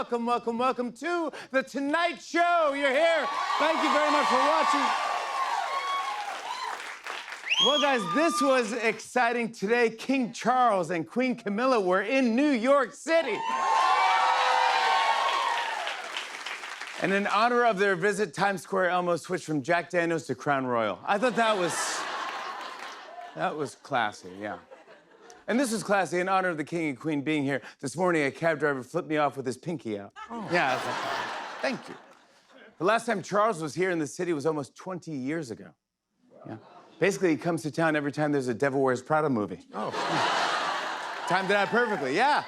welcome, welcome, welcome to The Tonight Show. You're here. Thank you very much for watching. Well, guys, this was exciting today. King Charles and Queen Camilla were in New York City. And in honor of their visit, Times Square almost switched from Jack Daniels to Crown Royal. I thought that was classy, yeah. And this was classy in honor of the King and Queen being here. This morning, a cab driver flipped me off with his pinky out. Oh. Yeah, I was like, thank you. The last time Charles was here in the city was almost 20 years ago. Yeah. Basically, he comes to town every time there's a Devil Wears Prada movie. Oh. Timed it out perfectly, yeah.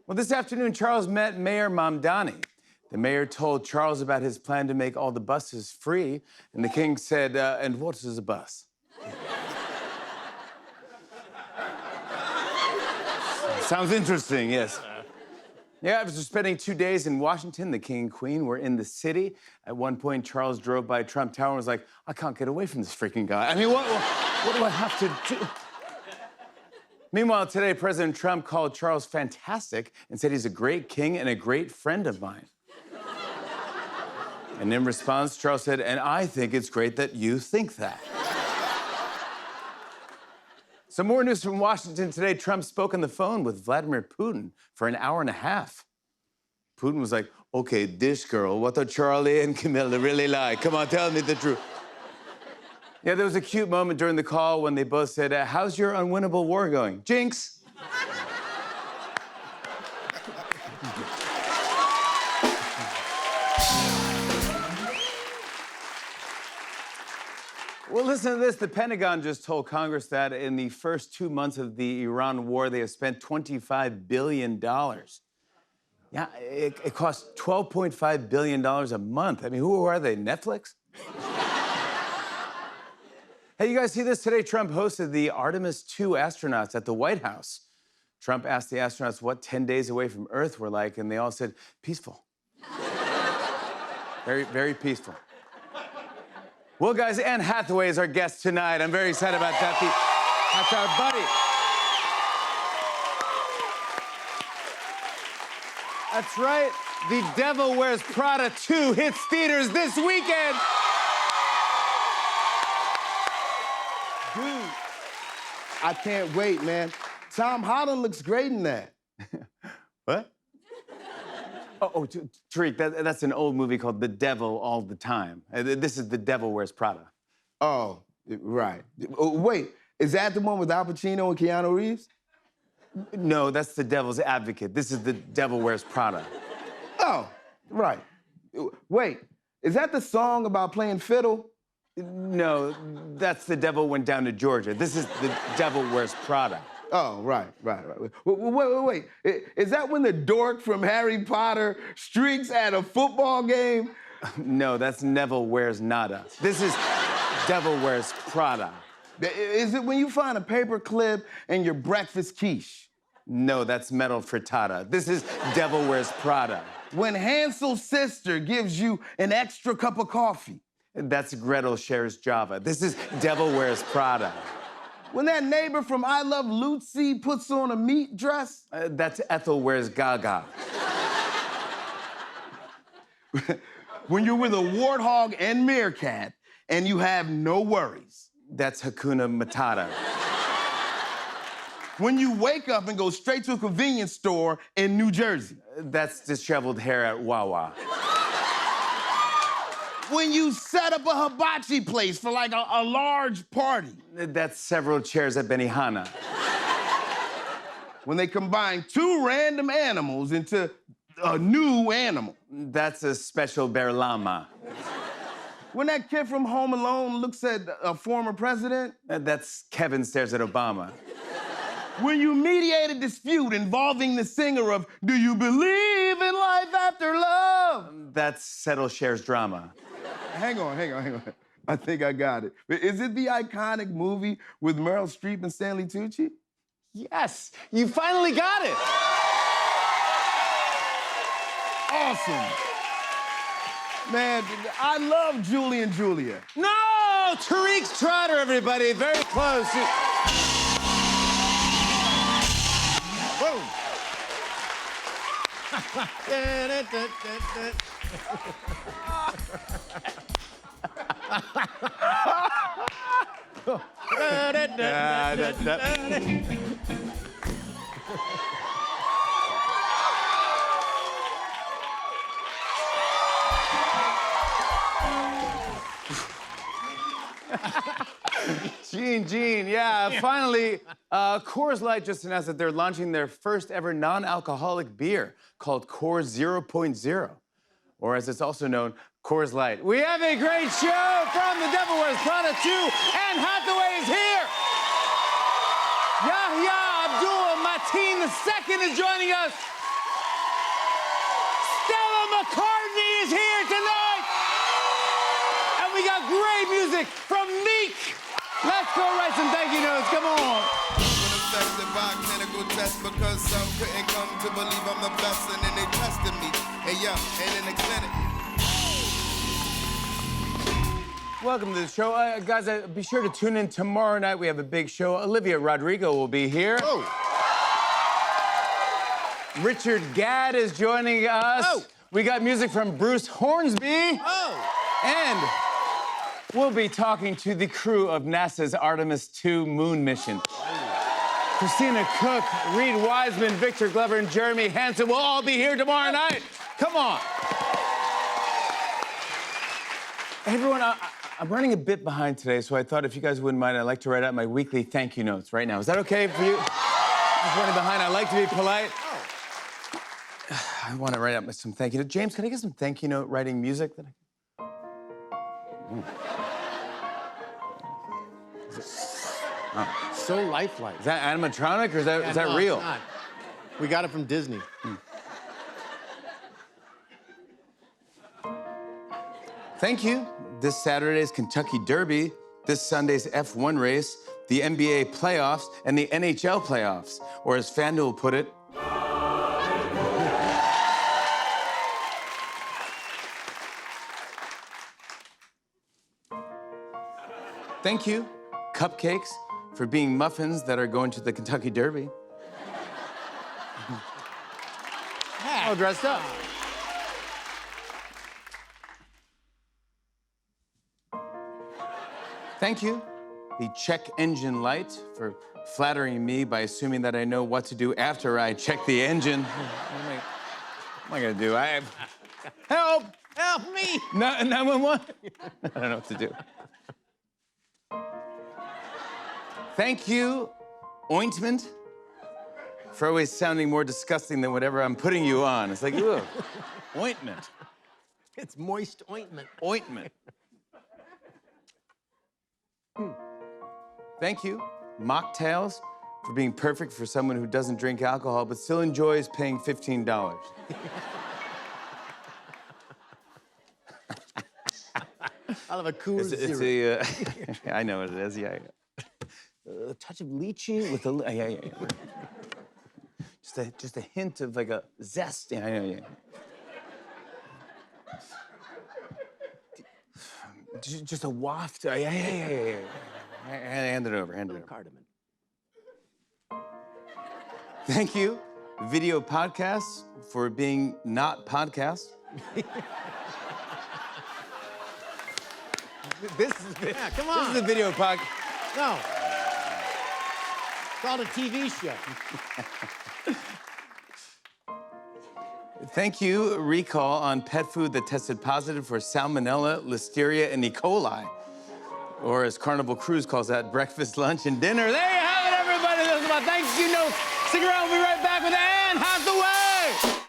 Well, this afternoon, Charles met Mayor Mamdani. The mayor told Charles about his plan to make all the buses free, and the king said, and what is a bus? Sounds interesting, yes. Yeah, after spending 2 days in Washington, the king and queen were in the city. At one point, Charles drove by Trump Tower and was like, I can't get away from this freaking guy. I mean, what do I have to do? Meanwhile, today, President Trump called Charles fantastic and said he's a great king and a great friend of mine. And in response, Charles said, and I think it's great that you think that. Some more news from Washington today. Trump spoke on the phone with Vladimir Putin for an hour and a half. Putin was like, okay, this girl, what are Charlie and Camilla really like? Come on, tell me the truth. Yeah, there was a cute moment during the call when they both said, how's your unwinnable war going? Jinx. Well, listen to this. The Pentagon just told Congress that in the first 2 months of the Iran war, they have spent $25 billion. Yeah, it costs $12.5 billion a month. I mean, who are they, Netflix? Hey, you guys see this? Today, Trump hosted the Artemis II astronauts at the White House. Trump asked the astronauts what 10 days away from Earth were like, and they all said, peaceful. Very, very peaceful. Well, guys, Anne Hathaway is our guest tonight. I'm very excited about that. That's our buddy. That's right. The Devil Wears Prada 2 hits theaters this weekend. Dude, I can't wait, man. Tom Holland looks great in that. What? Tariq, that's an old movie called The Devil All the Time. This is The Devil Wears Prada. Oh, right. Wait, is that the one with Al Pacino and Keanu Reeves? No, that's The Devil's Advocate. This is The Devil Wears Prada. Oh, right. Wait, is that the song about playing fiddle? No, that's The Devil Went Down to Georgia. This is The Devil Wears Prada. Oh, right. Wait. Is that when the dork from Harry Potter streaks at a football game? No, that's Neville Wears Nada. This is Devil Wears Prada. Is it when you find a paper clip in your breakfast quiche? No, that's Metal Frittata. This is Devil Wears Prada. When Hansel's sister gives you an extra cup of coffee? That's Gretel Shares Java. This is Devil Wears Prada. When that neighbor from I Love Lucy puts on a meat dress? That's Ethel Wears Gaga. When you're with a warthog and meerkat and you have no worries? That's Hakuna Matata. When you wake up and go straight to a convenience store in New Jersey? That's disheveled hair at Wawa. When you set up a hibachi place for like a large party? That's several chairs at Benihana. When they combine two random animals into a new animal? That's a special bear llama. When that kid from Home Alone looks at a former president? That's Kevin Stares at Obama. When you mediate a dispute involving the singer of Do You Believe in Life After Love? That's Settle Shares Drama. Hang on. I think I got it. Is it the iconic movie with Meryl Streep and Stanley Tucci? Yes, you finally got it. Awesome. Man, I love Julie and Julia. No, Tariq's Trotter, everybody, very close. Boom. Gene, yeah, finally, Coors Light just announced that they're launching their first ever non-alcoholic beer called Coors 0.0, or as it's also known, Coors Light. We have a great show from The Devil Wears Prada 2, Anne Hathaway is here. Yahya Abdul-Mateen II is joining us. Stella McCartney is here tonight. And we got great music from Meek. Let's go write some thank you notes. Come on. By clinical test because some couldn't come to believe I'm the best, and then they tested me. And yeah, and in the clinic. Welcome to the show. Guys, be sure to tune in tomorrow night. We have a big show. Olivia Rodrigo will be here. Oh. Richard Gadd is joining us. Oh. We got music from Bruce Hornsby. Oh. And we'll be talking to the crew of NASA's Artemis II moon mission. Christina Cook, Reed Wiseman, Victor Glover, and Jeremy Hansen will all be here tomorrow night. Come on. Hey, everyone, I'm running a bit behind today, so I thought if you guys wouldn't mind, I'd like to write out my weekly thank you notes right now. Is that okay for you? Just running behind. I like to be polite. I want to write out some thank you notes. James, can I get some thank you note writing music? That So lifelike. Is that animatronic or is that No, real? it's not. We got it from Disney. Thank you. This Saturday's Kentucky Derby, this Sunday's F1 race, the NBA playoffs, and the NHL playoffs. Or as FanDuel put it, thank you, cupcakes, for being muffins that are going to the Kentucky Derby. All dressed up. Thank you, the check engine light, for flattering me by assuming that I know what to do after I check the engine. What am I gonna do? Help! Help me! 911? I don't know what to do. Thank you, ointment, for always sounding more disgusting than whatever I'm putting you on. It's like, ugh, ointment, It's moist ointment. ointment. Thank you, mocktails, for being perfect for someone who doesn't drink alcohol but still enjoys paying $15. Out of a Coors It's Zero. I know what it is, yeah. A touch of lychee with a, yeah. Just a hint of like a zest, yeah. Just a waft, yeah. Hand it over. Cardamom. Thank you, video podcasts, for being not podcasts. This is come on. This is a video podcast. No. It's called a TV show. Thank you, recall on pet food that tested positive for Salmonella, Listeria, and E. coli. Or as Carnival Cruise calls that, breakfast, lunch, and dinner. There you have it, everybody. That's about thank you notes. Stick around, we'll be right back with Anne Hathaway.